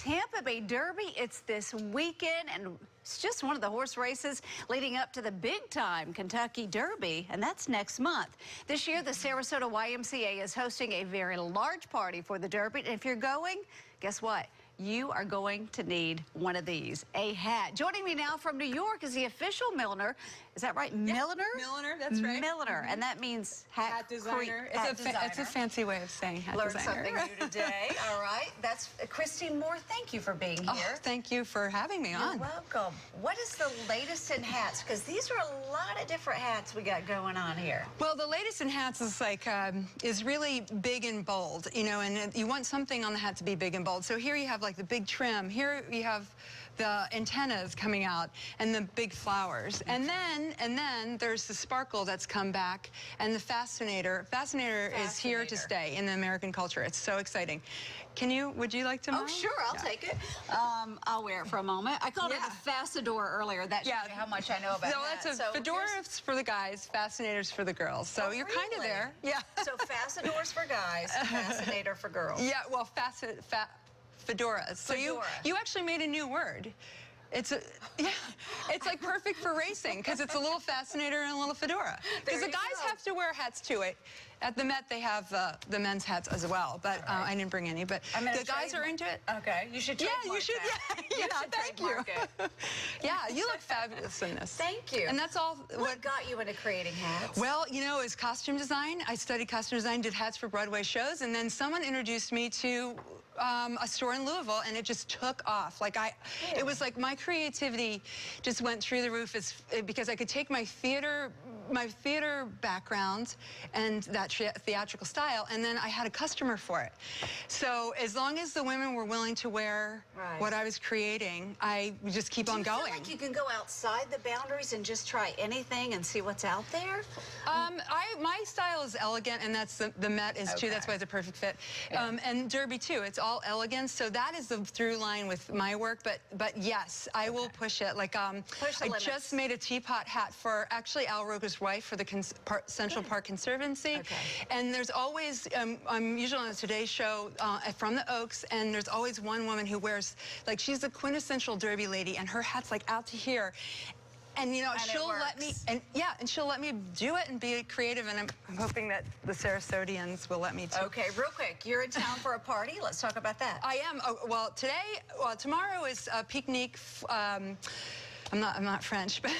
Tampa Bay Derby. It's this weekend, and it's just one of the horse races leading up to the big-time Kentucky Derby, and that's next month. This year, the Sarasota YMCA is hosting a very large party for the Derby, and if you're going, guess what? You are going to need one of these, a hat. Joining me now from New York is the official milliner. Is that right? Yeah, milliner? Milliner, that's right. Milliner, and that means hat designer. designer. It's a fancy way of saying hat Learned designer. something new today. All right. That's Christine Moore. Thank you for being here. Oh, thank you for having me on. You're welcome. What is the latest in hats? Because these are a lot of different hats we got going on here. Well, the latest in hats is like is really big and bold, you know, and you want something on the hat to be big and bold. So here you have like the big trim. Here you have the antennas coming out and the big flowers. And then there's the sparkle that's come back, and the fascinator. Fascinator is here to stay in the American culture. It's so exciting. Would you like to know? Oh, sure, I'll take it. I'll wear it for a moment. I called it a Fascador earlier. That shows you how much I know about that. So fedora is for the guys, fascinator's for the girls. So you're kind of there. Yeah. So Fascador's for guys, fascinator for girls. Yeah, well, fedoras. So you actually made a new word. It's like perfect for racing because it's a little fascinator and a little fedora. Because the guys have to wear hats too. At the Met, they have the men's hats as well, but I didn't bring any. But the guys are into it. Okay, you should trademark you should. that. Yeah, thank you. It. Yeah, you look fabulous in this. Thank you. And that's all. What got you into creating hats? Well, you know, it's costume design. I studied costume design, did hats for Broadway shows, and then someone introduced me to a store in Louisville, and it just took off. It was like my creativity just went through the roof because I could take my theater background and that theatrical style, and then I had a customer for it. So as long as the women were willing to wear what I was creating, I would just keep on going. Do you feel like you can go outside the boundaries and just try anything and see what's out there? My style is elegant, and that's the Met is too. That's why it's a perfect fit. Yeah. And Derby too. It's all elegance. So that is the through line with my work. But yes, I will push it. Like I just made a teapot hat for actually Al Roker's wife for the Central Park Conservancy. And there's always I'm usually on the Today Show from the Oaks, and there's always one woman who wears she's the quintessential Derby lady, and her hat's like out to here. And you know, she'll let me, and she'll let me do it and be creative, and I'm hoping that the Sarasodians will let me too. Okay, real quick, you're in town for a party. Let's talk about that. I am. Well, tomorrow is a picnic. I'm not French, but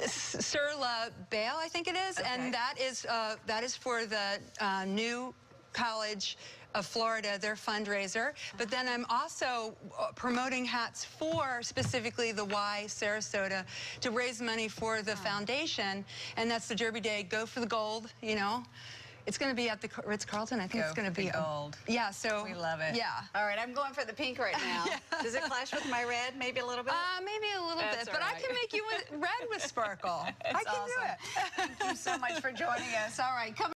Sur la Bale, I think it is, and that is for the new College of Florida, their fundraiser. But then I'm also promoting hats for specifically the Y Sarasota to raise money for the foundation, and that's the Derby Day. Go for the gold, you know. It's going to be at the Ritz-Carlton. I think it's going to be gold. Yeah, so we love it. Yeah. All right, I'm going for the pink right now. Does it clash with my red? Maybe a little bit. Maybe a little bit, but I can make you red with sparkle. I can do it. Thank you so much for joining us. All right, come.